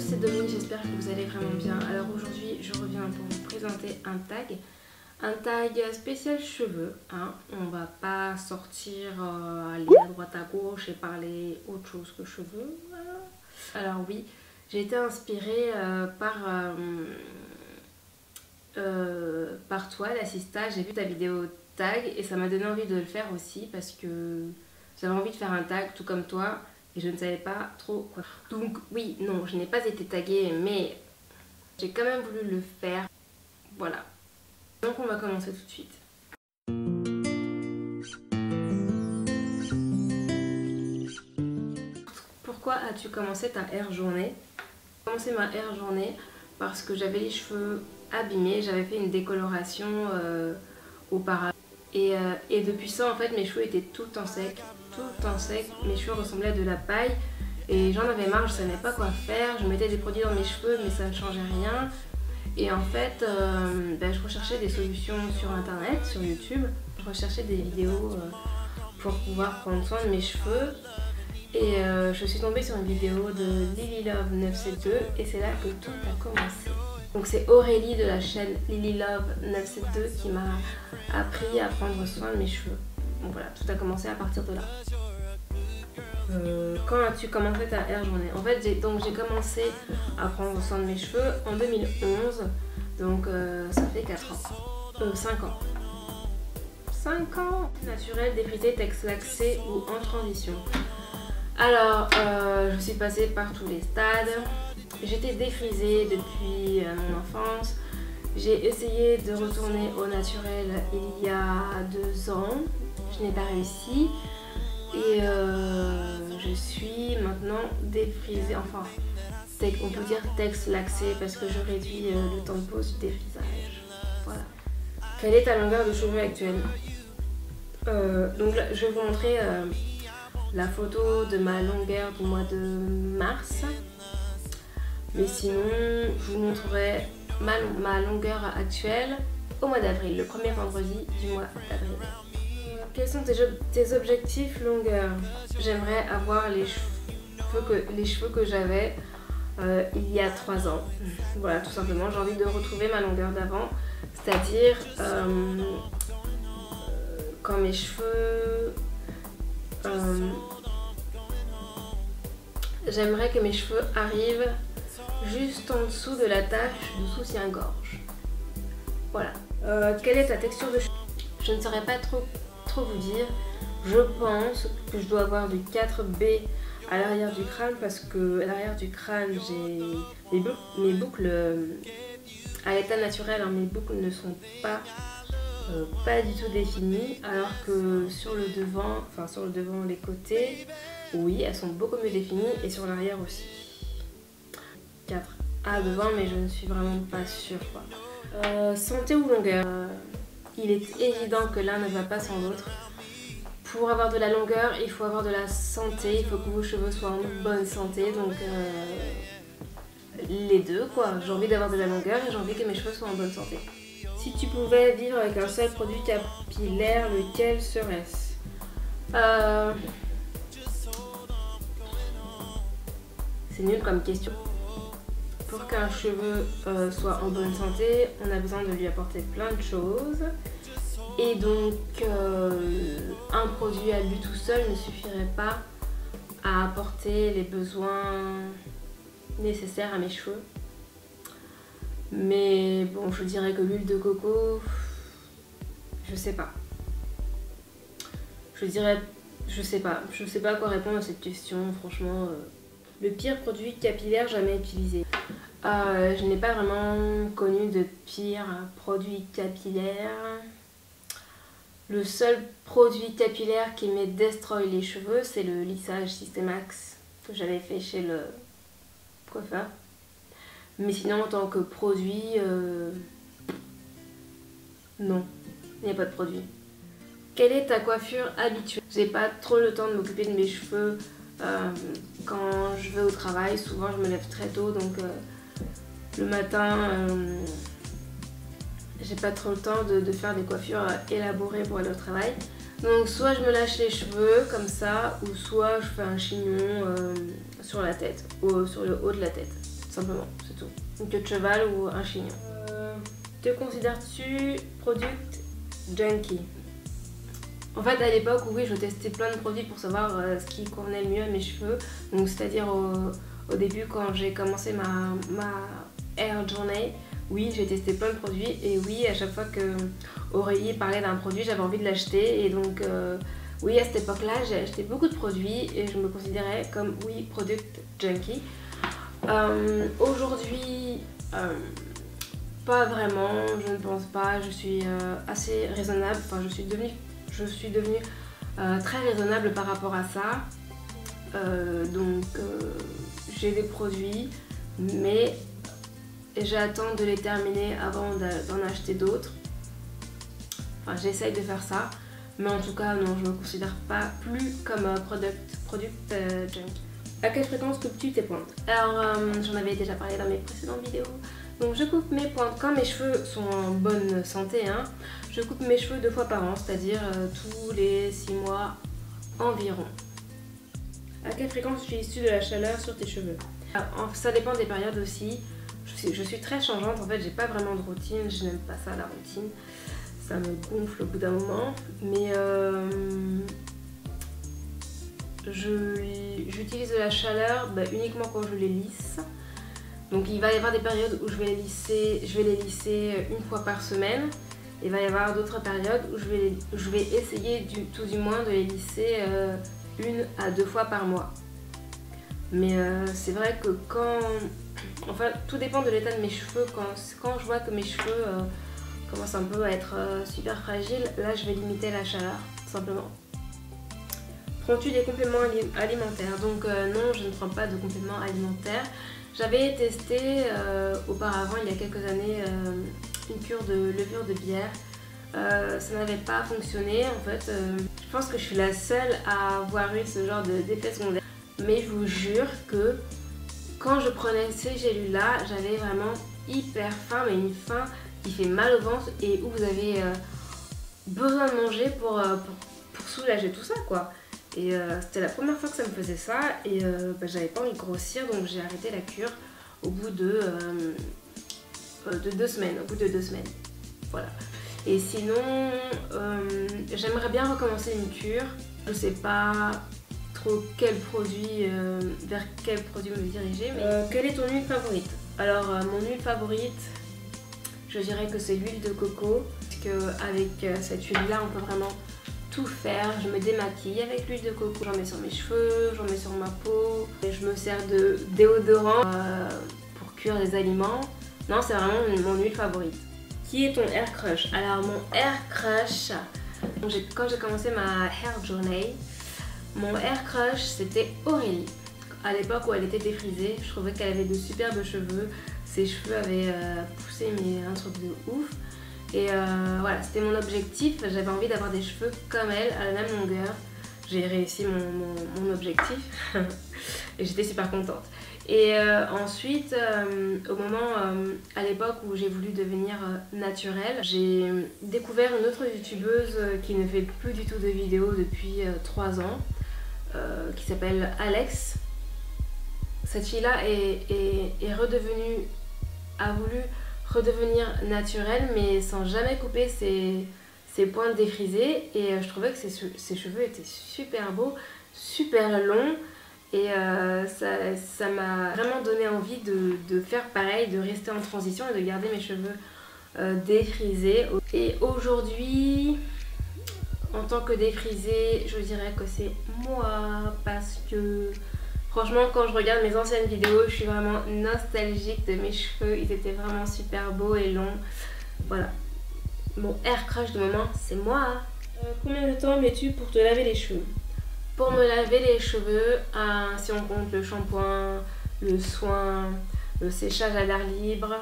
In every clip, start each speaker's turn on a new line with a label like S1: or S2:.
S1: c'est Dominique, j'espère que vous allez vraiment bien. Alors aujourd'hui, je reviens pour vous présenter un tag spécial cheveux. Hein. On va pas sortir, aller à droite à gauche et parler autre chose que cheveux. Voilà. Alors oui, j'ai été inspirée par toi, l'assista. J'ai vu ta vidéo tag et ça m'a donné envie de le faire aussi parce que j'avais envie de faire un tag tout comme toi. Et je ne savais pas trop quoi faire. Donc oui, non, je n'ai pas été taguée, mais j'ai quand même voulu le faire. Voilà. Donc on va commencer tout de suite. Pourquoi as-tu commencé ta hair journée? J'ai commencé ma hair journée parce que j'avais les cheveux abîmés. J'avais fait une décoloration auparavant. Et depuis ça, en fait, mes cheveux étaient tout en sec. Mes cheveux ressemblaient à de la paille. Et j'en avais marre, je savais pas quoi faire. Je mettais des produits dans mes cheveux, mais ça ne changeait rien. Et en fait, je recherchais des solutions sur internet, sur YouTube. Je recherchais des vidéos pour pouvoir prendre soin de mes cheveux. Et je suis tombée sur une vidéo de LilyLove972 et c'est là que tout a commencé. Donc c'est Aurélie de la chaîne LilyLove972 qui m'a appris à prendre soin de mes cheveux. Donc voilà, tout a commencé à partir de là. Quand as-tu commencé ta hair journée? En fait, j'ai commencé à prendre soin de mes cheveux en 2011, donc ça fait 4 ans. 5 ans. 5 ans. Naturel, défrisé, texte laxé ou en transition. Alors, je suis passée par tous les stades. J'étais défrisée depuis mon enfance. J'ai essayé de retourner au naturel il y a 2 ans. Je n'ai pas réussi. Et je suis maintenant défrisée, enfin on peut dire texte laxé parce que je réduis le temps de pause du défrisage. Voilà. Quelle est ta longueur de cheveux actuelle? Donc là, je vais vous montrer la photo de ma longueur du mois de mars. Mais sinon, je vous montrerai ma longueur actuelle au mois d'avril, le premier vendredi du mois d'avril. Quels sont tes objectifs longueur? J'aimerais avoir les cheveux que j'avais il y a 3 ans. Voilà, tout simplement, j'ai envie de retrouver ma longueur d'avant. C'est-à-dire quand mes cheveux... j'aimerais que mes cheveux arrivent juste en dessous de la tache de soutien-gorge. Voilà. Quelle est ta texture de cheveux? Je ne saurais pas trop vous dire. Je pense que je dois avoir du 4B à l'arrière du crâne parce que à l'arrière du crâne j'ai mes boucles à l'état naturel, hein, mes boucles ne sont pas du tout définies, alors que sur le devant, les côtés, oui, elles sont beaucoup mieux définies et sur l'arrière aussi. 4A devant, mais je ne suis vraiment pas sûre quoi. Santé ou longueur? Il est évident que l'un ne va pas sans l'autre. Pour avoir de la longueur, il faut avoir de la santé, il faut que vos cheveux soient en bonne santé, donc les deux quoi. J'ai envie d'avoir de la longueur et j'ai envie que mes cheveux soient en bonne santé. Si tu pouvais vivre avec un seul produit capillaire, lequel serait-ce? C'est nul comme question. Pour qu'un cheveu soit en bonne santé, on a besoin de lui apporter plein de choses. Et donc, un produit à lui tout seul ne suffirait pas à apporter les besoins nécessaires à mes cheveux. Mais bon, je dirais que l'huile de coco, je sais pas. Je sais pas à quoi répondre à cette question, franchement. Le pire produit capillaire jamais utilisé. Je n'ai pas vraiment connu de pire produit capillaire. Le seul produit capillaire qui me destroy les cheveux, c'est le lissage Systemax que j'avais fait chez le coiffeur. Mais sinon, en tant que produit, non, il n'y a pas de produit. Quelle est ta coiffure habituelle? J'ai pas trop le temps de m'occuper de mes cheveux quand je vais au travail. Souvent, je me lève très tôt, donc le matin, j'ai pas trop le temps de faire des coiffures élaborées pour aller au travail. Donc soit je me lâche les cheveux comme ça, ou soit je fais un chignon sur la tête, ou sur le haut de la tête. simplement, c'est tout. Une queue de cheval ou un chignon. Te considères-tu product junkie? En fait, à l'époque, oui, je testais plein de produits pour savoir ce qui convenait le mieux à mes cheveux. Donc, c'est-à-dire au début, quand j'ai commencé ma hair journey, oui, j'ai testé plein de produits. Et oui, à chaque fois que Aurélie parlait d'un produit, j'avais envie de l'acheter. Et donc, oui, à cette époque-là, j'ai acheté beaucoup de produits et je me considérais comme, oui, product junkie. Aujourd'hui, pas vraiment, je ne pense pas. Je suis assez raisonnable. Enfin, je suis devenue très raisonnable par rapport à ça. Donc j'ai des produits, mais j'attends de les terminer avant d'en acheter d'autres. Enfin, j'essaye de faire ça, mais en tout cas non, je ne me considère pas plus comme product junkie. À quelle fréquence coupes-tu tes pointes? Alors j'en avais déjà parlé dans mes précédentes vidéos. Donc je coupe mes pointes quand mes cheveux sont en bonne santé, hein. Je coupe mes cheveux 2 fois par an, c'est-à-dire tous les 6 mois environ. À quelle fréquence utilises-tu de la chaleur sur tes cheveux? Alors, ça dépend des périodes aussi. Je suis très changeante, en fait j'ai pas vraiment de routine, je n'aime pas ça la routine. Ça me gonfle au bout d'un moment. Mais j'utilise de la chaleur uniquement quand je les lisse. Donc il va y avoir des périodes où je vais les lisser 1 fois par semaine. Il va y avoir d'autres périodes où je vais essayer tout du moins de les lisser 1 à 2 fois par mois. Mais c'est vrai que enfin tout dépend de l'état de mes cheveux. Quand je vois que mes cheveux commencent un peu à être super fragiles, là je vais limiter la chaleur, tout simplement. Prends-tu des compléments alimentaires? Donc non, je ne prends pas de compléments alimentaires. J'avais testé auparavant, il y a quelques années, une cure de levure de bière. Ça n'avait pas fonctionné en fait. Je pense que je suis la seule à avoir eu ce genre d'effet secondaire. Mais je vous jure que quand je prenais ces gélules là, j'avais vraiment hyper faim, mais une faim qui fait mal au ventre et où vous avez besoin de manger pour soulager tout ça quoi. Et c'était la première fois que ça me faisait ça et j'avais pas envie de grossir, donc j'ai arrêté la cure au bout de 2 semaines. Au bout de 2 semaines. Voilà. Et sinon, j'aimerais bien recommencer une cure. Je sais pas trop vers quel produit me diriger. Mais quelle est ton huile favorite? Alors mon huile favorite, je dirais que c'est l'huile de coco. Parce qu'avec cette huile là, on peut vraiment tout faire. Je me démaquille avec l'huile de coco, j'en mets sur mes cheveux, j'en mets sur ma peau. Et je me sers de déodorant pour cuire les aliments. Non, c'est vraiment mon huile favorite. Qui est ton hair crush? Alors mon hair crush, quand j'ai commencé ma hair journey, mon hair crush c'était Aurélie. À l'époque où elle était défrisée, je trouvais qu'elle avait de superbes cheveux. Ses cheveux avaient poussé mais un truc de ouf. Et voilà, c'était mon objectif, j'avais envie d'avoir des cheveux comme elle, à la même longueur. J'ai réussi mon objectif et j'étais super contente. Et ensuite, au moment, à l'époque où j'ai voulu devenir naturelle, j'ai découvert une autre youtubeuse qui ne fait plus du tout de vidéos depuis 3 ans, qui s'appelle Alex. Cette fille-là a voulu redevenir naturelle mais sans jamais couper ses pointes défrisées et je trouvais que ses cheveux étaient super beaux, super longs et ça m'a vraiment donné envie de faire pareil, de rester en transition et de garder mes cheveux défrisés. Et aujourd'hui, en tant que défrisée, je dirais que c'est moi parce que franchement, quand je regarde mes anciennes vidéos, je suis vraiment nostalgique de mes cheveux. Ils étaient vraiment super beaux et longs. Voilà. Mon hair crush de moment, c'est moi. Combien de temps mets-tu pour te laver les cheveux? Pour me laver les cheveux, si on compte le shampoing, le soin, le séchage à l'air libre,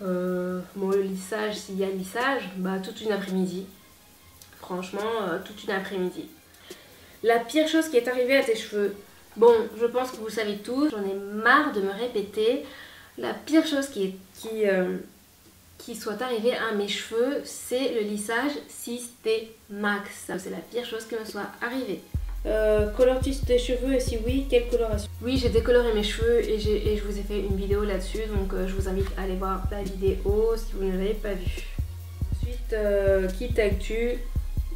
S1: le lissage, s'il y a lissage, toute une après-midi. Franchement, toute une après-midi. La pire chose qui est arrivée à tes cheveux? Bon, je pense que vous le savez tous, j'en ai marre de me répéter. La pire chose qui soit arrivée à mes cheveux, c'est le lissage systémax. C'est la pire chose qui me soit arrivée.
S2: Colores-tu tes cheveux et si oui, quelle coloration?
S1: Oui, j'ai décoloré mes cheveux et je vous ai fait une vidéo là-dessus, donc je vous invite à aller voir la vidéo si vous ne l'avez pas vue.
S2: Ensuite, qui tagues-tu?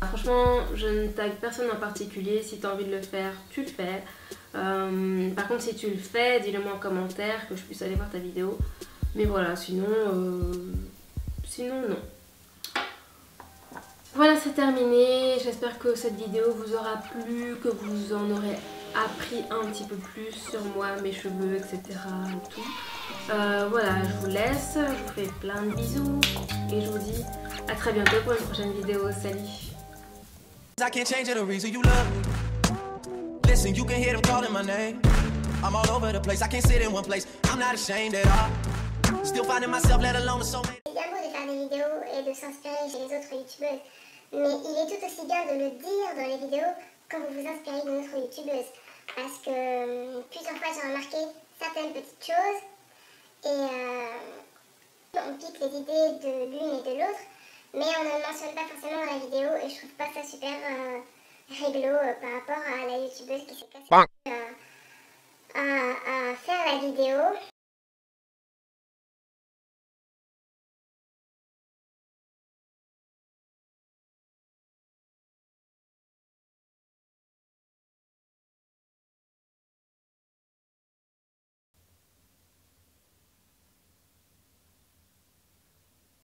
S1: Franchement, je ne tag personne en particulier. Si tu as envie de le faire, tu le fais. Par contre, si tu le fais, dis-le moi en commentaire que je puisse aller voir ta vidéo. Mais voilà, sinon non. Voilà, c'est terminé. J'espère que cette vidéo vous aura plu, que vous en aurez appris un petit peu plus sur moi, mes cheveux, etc. et tout. Voilà, je vous laisse. Je vous fais plein de bisous. Et je vous dis à très bientôt pour une prochaine vidéo. Salut!
S3: I can't change the reason you love me. Listen, you can hear them calling my name. I'm all over the place, I can't sit in one place. I'm not ashamed at all. Still finding myself, let alone a soulmate.
S4: C'est bien beau de faire des vidéos et de s'inspirer chez les autres youtubeuses, mais il est tout aussi bien de le dire dans les vidéos quand vous vous inspirez d'une autre youtubeuse. Parce que plusieurs fois j'ai remarqué certaines petites choses et on pique les idées de l'une et de l'autre, mais on ne le mentionne pas forcément dans la vidéo et je trouve pas ça super réglo par rapport à la youtubeuse qui s'est cassée à faire la vidéo.